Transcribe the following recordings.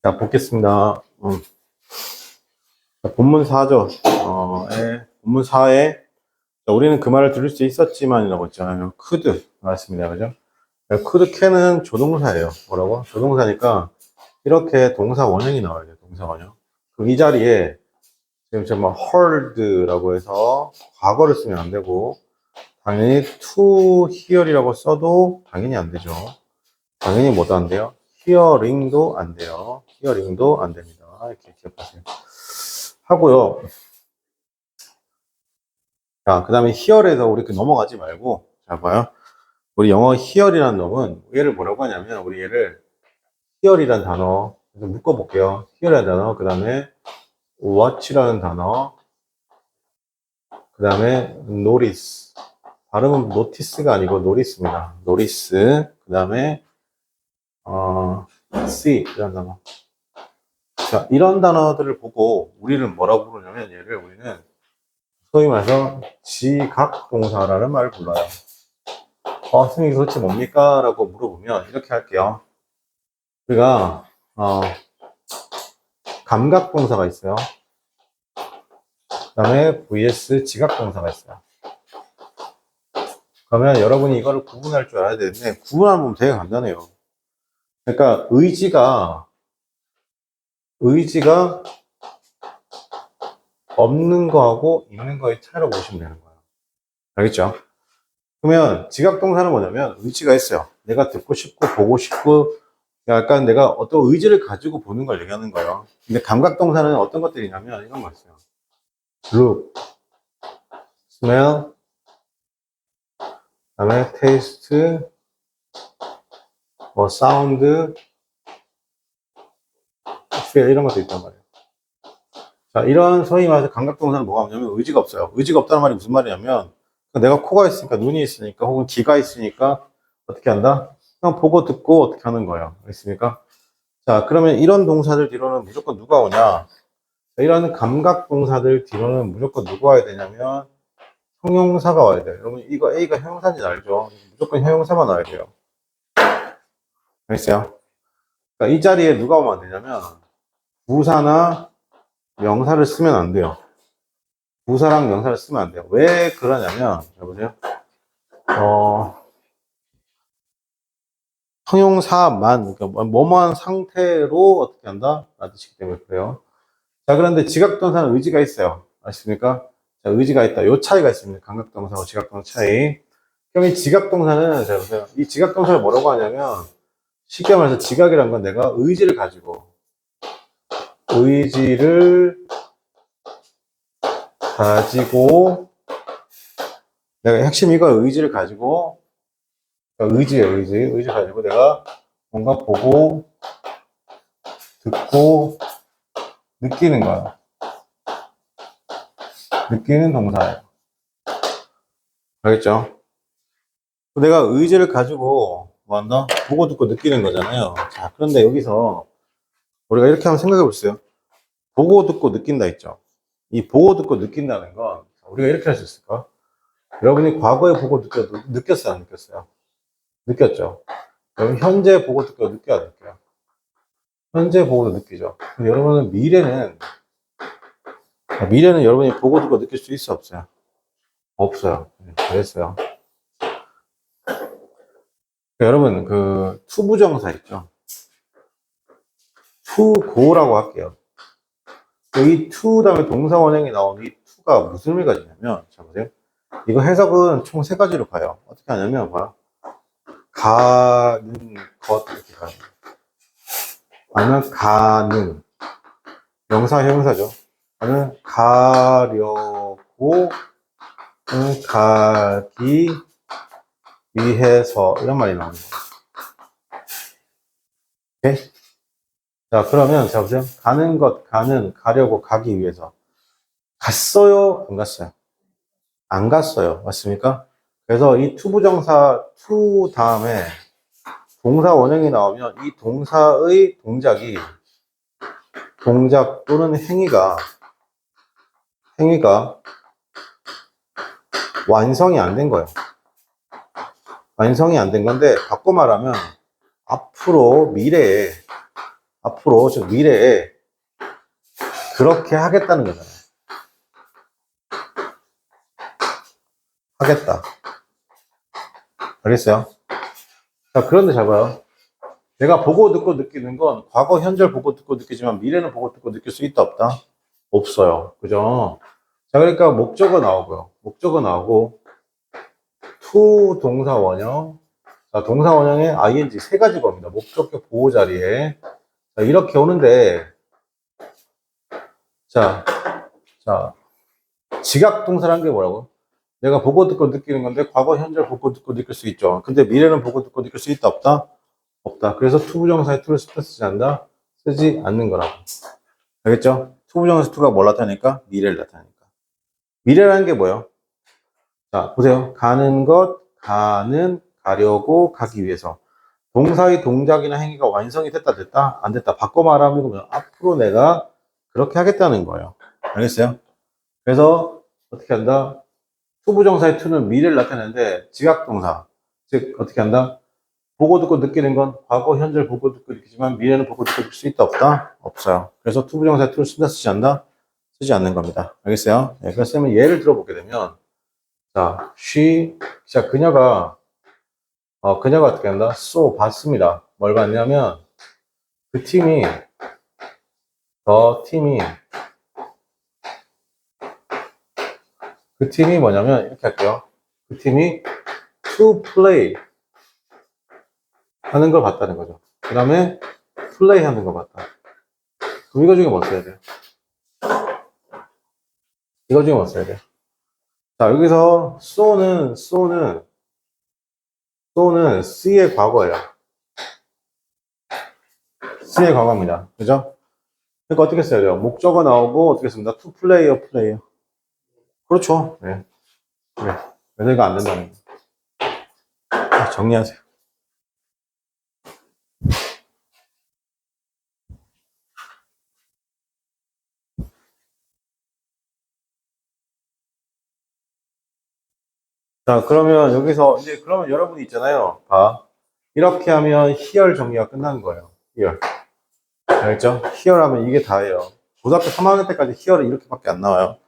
자, 보겠습니다. 자, 본문 4죠. 본문 4에, 우리는 그 말을 들을 수 있었지만이라고 했잖아요. could. 맞습니다. 그죠? could can은 조동사예요. 뭐라고? 조동사니까, 이렇게 동사 원형이 나와야 돼요. 동사 원형. 그럼 이 자리에, 지금 정말 heard라고 해서 과거를 쓰면 안 되고, 당연히 to hear이라고 써도 당연히 안 되죠. 당연히 뭐도 안 돼요? hearing도 안 돼요. hearing도 안 됩니다. 이렇게 기억하세요. 하고요. 자, 그 다음에 hear에서 우리 넘어가지 말고, 자, 봐요. 우리 영어 hear이라는 놈은, 얘를 뭐라고 하냐면, 우리 얘를 hear이라는 단어, 좀 묶어볼게요. hear이라는 단어, 그 다음에 watch라는 단어, 그 다음에 notice. 발음은 notice가 아니고 notice입니다. notice. 그 다음에, see. 이런 단어. 자, 이런 단어들을 보고, 우리는 뭐라고 부르냐면, 얘를 우리는 소위 말해서 지각동사라는 말을 불러요. 선생님 도대체 뭡니까? 라고 물어보면 이렇게 할게요. 우리가 감각동사가 있어요. 그 다음에 vs 지각동사가 있어요. 그러면 여러분이 이거를 구분할 줄 알아야 되는데 구분하면 되게 간단해요. 그러니까 의지가 없는 거하고 있는 거의 차이로 보시면 되는 거예요. 알겠죠? 그러면 지각동사는 뭐냐면 의지가 있어요. 내가 듣고 싶고 보고 싶고 약간 내가 어떤 의지를 가지고 보는 걸 얘기하는 거예요. 근데 감각동사는 어떤 것들이냐면 이런 거 있어요. look, smell, 그다음에 taste, 뭐 sound, feel 이런 것도 있단 말이에요. 자, 이런 소위 말해서 감각동사는 뭐가 없냐면 의지가 없어요. 의지가 없다는 말이 무슨 말이냐면 내가 코가 있으니까 눈이 있으니까 혹은 귀가 있으니까 어떻게 한다? 그냥 보고 듣고 어떻게 하는 거예요. 알겠습니까? 자, 그러면 이런 동사들 뒤로는 무조건 누가 오냐? 이런 감각동사들 뒤로는 무조건 누가 와야 되냐면 형용사가 와야 돼요. 여러분 이거 A가 형용사인지 알죠? 무조건 형용사만 와야 돼요. 알겠어요? 그러니까 이 자리에 누가 오면 안 되냐면 부사나 명사를 쓰면 안 돼요. 부사랑 명사를 쓰면 안 돼요. 왜 그러냐면 여보세요? 형용사만 그러니까 뭐뭐한 상태로 어떻게 한다? 라는 뜻이기 때문에 그래요. 자, 그런데 지각동사는 의지가 있어요. 아십니까? 자, 의지가 있다. 요 차이가 있습니다. 감각동사하고 지각동사 차이. 그럼 이 지각동사는, 자, 보세요. 이 지각동사를 뭐라고 하냐면, 쉽게 말해서 지각이란 건 내가 의지를 가지고 내가 핵심 이거 의지를 가지고, 그러니까 의지 가지고 내가 뭔가 보고, 듣고, 느끼는 거야. 느끼는 동사예요. 알겠죠? 내가 의지를 가지고 뭐 한다? 보고 듣고 느끼는 거잖아요. 자, 그런데 여기서 우리가 이렇게 한번 생각해 보세요. 보고 듣고 느낀다 했죠. 이 보고 듣고 느낀다는 건 우리가 이렇게 할 수 있을까? 여러분이 과거에 보고 느꼈어요? 안 느꼈어요? 느꼈죠? 여러분 현재 보고 듣고 느껴야 느껴요? 현재 보고도 느끼죠. 여러분은 미래는 여러분이 보고 듣고 느낄 수 있어 없어요? 없어요. 잘했어요. 여러분 그 투부정사 있죠? 투고라고 할게요. 이 to 다음에 동사 원형이 나오는 이 to가 무슨 의미가 있냐면, 자 보세요. 이거 해석은 총 세 가지로 가요. 어떻게 하냐면, 봐요. 가는 것, 이렇게 가요. 아니면 가는, 명사, 형용사죠. 아니면 가려고, 가기 위해서, 이런 말이 나오는 거예요. 오케이? 자, 그러면, 자 보세요. 가는 것, 가려고, 가기 위해서. 갔어요? 안 갔어요? 안 갔어요. 맞습니까? 그래서 이 투부정사 to 다음에 동사 원형이 나오면 이 동사의 동작 또는 행위가 완성이 안 된 거예요. 완성이 안 된 건데 바꿔 말하면 앞으로 미래에 앞으로 저 미래에 그렇게 하겠다는 거잖아요. 하겠다. 알겠어요? 자, 그런데 잘 봐요. 내가 보고 듣고 느끼는 건 과거, 현재를 보고 듣고 느끼지만 미래는 보고 듣고 느낄 수 있다, 없다? 없어요. 그죠? 자, 그러니까 목적어 나오고요. 목적어 나오고, to 동사 원형. 자, 동사 원형에 ing 세 가지가 옵니다. 목적격 보호 자리에. 자, 이렇게 오는데, 자, 자, 지각 동사라는 게 뭐라고? 내가 보고 듣고 느끼는 건데, 과거, 현재를 보고 듣고 느낄 수 있죠. 근데 미래는 보고 듣고 느낄 수 있다, 없다? 없다. 그래서 to 부정사에 to를 쓰지 않는다? 쓰지 않는 거라고. 알겠죠? to 부정사 to가 뭘 나타내니까? 미래를 나타내니까. 미래라는 게 뭐예요? 자, 보세요. 가는 것, 가는, 가려고, 가기 위해서. 동사의 동작이나 행위가 완성이 됐다, 됐다? 안 됐다. 바꿔 말하면 뭐예요? 앞으로 내가 그렇게 하겠다는 거예요. 알겠어요? 그래서 어떻게 한다? 투부정사의 to는 미래를 나타내는데 지각동사. 즉, 어떻게 한다? 보고 듣고 느끼는 건 과거, 현재를 보고 듣고 느끼지만 미래는 보고 듣고 느낄 수 있다, 없다? 없어요. 그래서 투부정사의 to를 쓴다, 쓰지 않는다? 쓰지 않는 겁니다. 알겠어요? 네, 그래서 예를 들어보게 되면 자, 자, 그녀가 어떻게 한다? 봤습니다. 뭘 봤냐면, 그 팀이, 팀이, 그 팀이 뭐냐면, 이렇게 할게요. 그 팀이 to play 하는 걸 봤다는 거죠. 그 다음에 play 하는 걸 봤다. 그럼 이거 중에 뭐 써야 돼요? 이거 중에 뭐 써야 돼요? 자, 여기서 so는 C의 과거예요. C의 과거입니다. 그죠? 그러니까 어떻게 써야 돼요? 목적어 나오고 어떻게 씁니다? to play요, play요. 그렇죠. 네. 네. 그래서 이거 안 된다는 거. 정리하세요. 자, 그러면 여기서 이제 그러면 여러분이 있잖아요. 이렇게 하면 here 정리가 끝나는 거예요. here. 알겠죠? here 하면 이게 다예요. 고등학교 3학년 때까지 here는 이렇게밖에 안 나와요.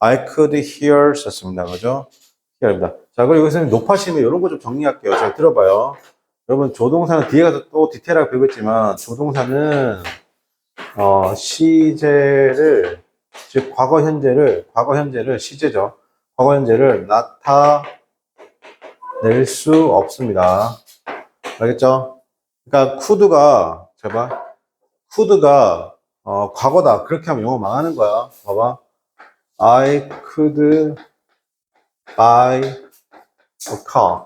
I could hear 썼습니다. 그죠? here입니다. 자, 그리고 여기서는 높아시면 이런 거 좀 정리할게요. 잘 들어봐요. 여러분, 조동사는 뒤에 가서 또 디테일하게 배우겠지만, 조동사는, 시제를, 즉, 과거, 현재를, 시제죠. 과거, 현재를 낼 수 없습니다. 알겠죠? 그러니까, could가, 과거다. 그렇게 하면 영어 망하는 거야. 봐봐. I could buy a car.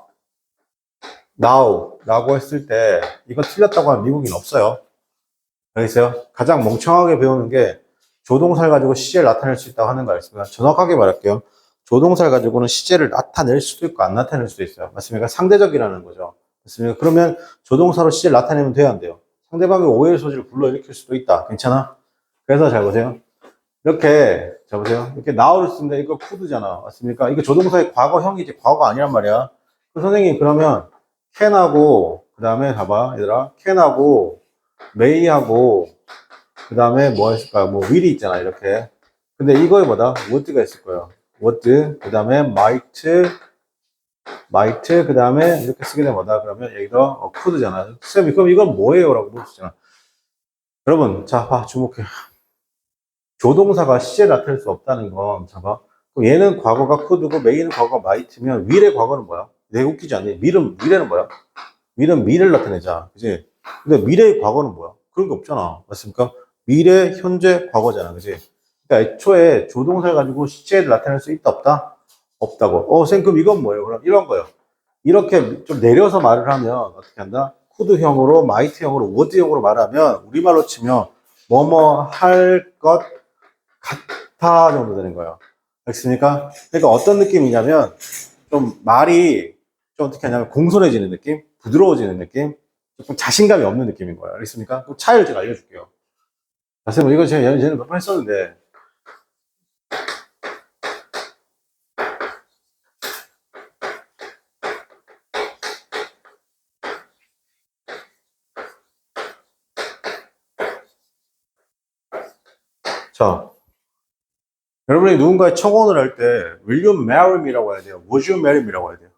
now 라고 했을 때 이거 틀렸다고 하는 미국인 없어요. 알겠어요? 가장 멍청하게 배우는 게 조동사를 가지고 시제를 나타낼 수 있다고 하는 거 알겠습니까? 정확하게 말할게요. 조동사를 가지고는 시제를 나타낼 수도 있고 안 나타낼 수도 있어요. 맞습니까? 상대적이라는 거죠. 맞습니까? 그러면 조동사로 시제를 나타내면 돼요, 안 돼요? 상대방의 오해의 소지를 불러일으킬 수도 있다. 괜찮아? 그래서 잘 보세요. 이렇게, 자 보세요. 이렇게 now를 쓰는데 이거 could잖아. 맞습니까? 이거 조동사의 과거형이지 과거가 아니란 말이야. 그 선생님 그러면 can하고 그 다음에 봐봐 얘들아 can하고 may하고 그 다음에 뭐 했을까요? 뭐 will이 있잖아 이렇게. 근데 이거에 뭐다? would가 있을 거예요. would 그 다음에 might 그 다음에 이렇게 쓰게 되면 뭐다? 그러면 여기서 could잖아. 쌤 그럼 이건 뭐예요? 라고 물으시잖아. 여러분 자 봐 주목해. 조동사가 시제를 나타낼 수 없다는 건, 봐봐. 얘는 과거가 could고, may는 과거가 might면, will의 과거는 뭐야? 되게 웃기지 않니? 미래는 뭐야? will은 미래를 나타내자. 그지? 근데 미래의 과거는 뭐야? 그런 게 없잖아. 맞습니까? 미래, 현재, 과거잖아. 그지? 그러니까 애초에 조동사를 가지고 시제를 나타낼 수 있다, 없다? 없다고. 쌤, 그럼 이건 뭐예요? 그럼 이런 거예요. 이렇게 좀 내려서 말을 하면, 어떻게 한다? could형으로, might형으로, would형으로 말하면, 우리말로 치면, 뭐뭐 할 것, 같아 정도 되는 거예요. 알겠습니까? 그러니까 어떤 느낌이냐면 좀 말이 좀 어떻게 하냐면 공손해지는 느낌, 부드러워지는 느낌, 조금 자신감이 없는 느낌인 거예요. 알겠습니까? 그 차이를 제가 알려줄게요. 선생님 이거 제가 예전에 몇 번 했었는데 자, 여러분이 누군가의 청혼을 할 때 will you marry me라고 해야 돼요? would you marry me라고 해야 돼요?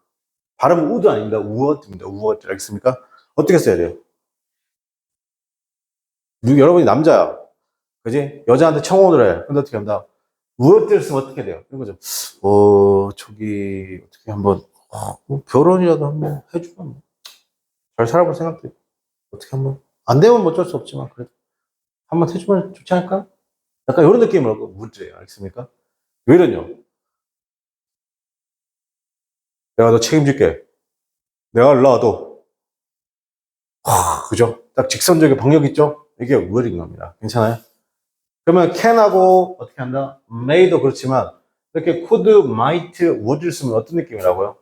발음은 would 아닙니다. would입니다. would. 알겠습니까? 어떻게 써야 돼요? 여러분이 남자야. 그지? 여자한테 청혼을 해. 근데 어떻게 합니다? would를 쓰면 어떻게 돼요? 이런 거죠. 저기 어떻게 한번 뭐 결혼이라도 한번 해주면 뭐. 잘 살아볼 생각도 있고 어떻게 한번 안 되면 뭐 어쩔 수 없지만 그래도 한번 해주면 좋지 않을까? 약간 이런 느낌으로 would예요. 알겠습니까? 왜 이러냐? 내가 너 책임질게. 내가 일러와도 그죠? 딱 직선적인 방역 있죠? 이게 word인 겁니다. 괜찮아요? 그러면 can하고 어떻게 한다? may도 그렇지만 이렇게 could, might, would를 쓰면 어떤 느낌이라고요?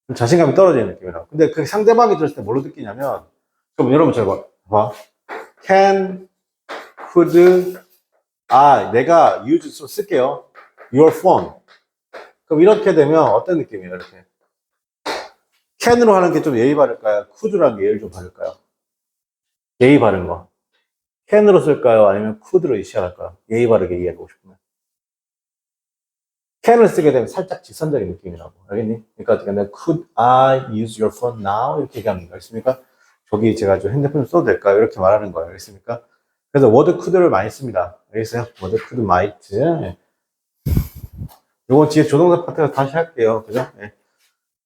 좀 자신감이 떨어지는 느낌이라고. 근데 그 상대방이 들었을 때 뭘로 느끼냐면 그럼 여러분 잘 봐. can, could, 내가 use 쓸게요. your phone. 그럼 이렇게 되면 어떤 느낌이에요? 이렇게 can으로 하는 게 좀 예의 바를까요? could라는 게 예의를 좀 바를까요? 예의 바른 거. can으로 쓸까요? 아니면 could로 이시할까요? 예의 바르게 이해하고 싶으면. can을 쓰게 되면 살짝 직선적인 느낌이라고. 알겠니? 그러니까 어떻게 하면 could I use your phone now? 이렇게 얘기하는 거 알겠습니까? 저기 제가 좀 핸드폰 써도 될까요? 이렇게 말하는 거예요. 알겠습니까? 그래서 word could를 많이 씁니다. 알겠어요? word could, might. 예. 요건 뒤에 조동사 파트에서 다시 할게요. 그죠? 예.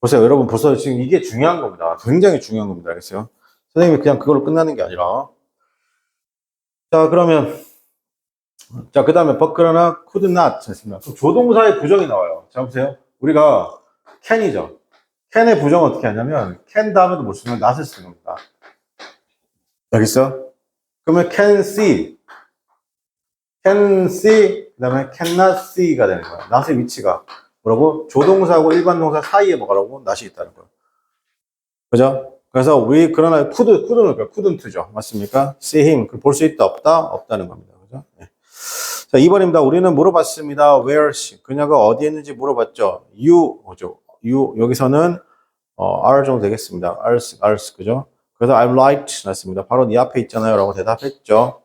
보세요. 여러분 벌써 지금 이게 중요한 겁니다. 굉장히 중요한 겁니다. 알겠어요? 선생님이 그냥 그걸로 끝나는 게 아니라. 자, 그러면 자, 그 다음에 버크러나 could not 했습니다. 그럼 조동사의 부정이 나와요. 자, 보세요. 우리가 can이죠. can의 부정은 어떻게 하냐면 can 다음에도 못 쓰면 not을 쓰는 겁니다. 알겠어? 그러면 can see, 그 다음에 cannot see가 되는 거야. not의 위치가 뭐라고? 조동사하고 일반 동사 사이에 뭐라고? not이 있다는 거예요. 그죠? 그래서 그러나 couldn't죠. 맞습니까? see him, 볼 수 있다, 없다는 겁니다. 그죠? 네. 자, 2번입니다. 우리는 물어봤습니다. Where she? 그녀가 어디에 있는지 물어봤죠. 여기서는 R 정도 되겠습니다. R, 그죠? 그래서 I'm right 났습니다. 바로 네 앞에 있잖아요. 라고 대답했죠.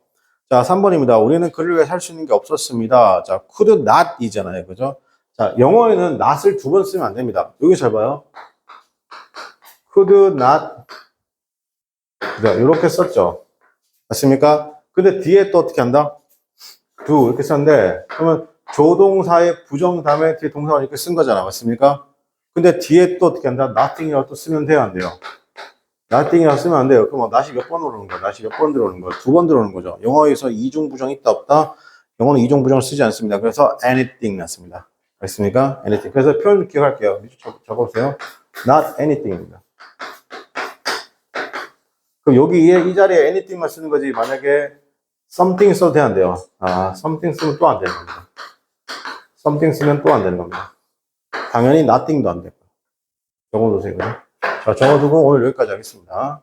자, 3번입니다. 우리는 그를 위해 살 수 있는 게 없었습니다. 자, could not 이잖아요. 그죠? 자, 영어에는 not을 두 번 쓰면 안 됩니다. 여기 잘 봐요. could not. 자, 이렇게 썼죠. 맞습니까? 근데 뒤에 또 어떻게 한다? do 이렇게 썼는데 그러면 조동사의 부정 다음에 뒤에 동사가 이렇게 쓴 거잖아. 맞습니까? 근데 뒤에 또 어떻게 한다? nothing이라고 또 쓰면 돼요? 안 돼요? nothing이라고 쓰면 안 돼요. 그럼 not이 몇 번 들어오는 거야? not이 몇 번 들어오는 거야? 두 번 들어오는 거죠. 영어에서 이중 부정 있다 없다? 영어는 이중 부정을 쓰지 않습니다. 그래서 anything 났습니다. 알겠습니까? anything. 그래서 표현 기억할게요. 적어보세요. not anything입니다. 그럼 여기에 이 자리에 anything만 쓰는 거지. 만약에 something 써도 돼야 안 돼요. something 쓰면 또 안 되는 겁니다. something 쓰면 또 안 되는 겁니다. 당연히 nothing도 안 되고. 적어두세요. 자, 적어두고 오늘 여기까지 하겠습니다.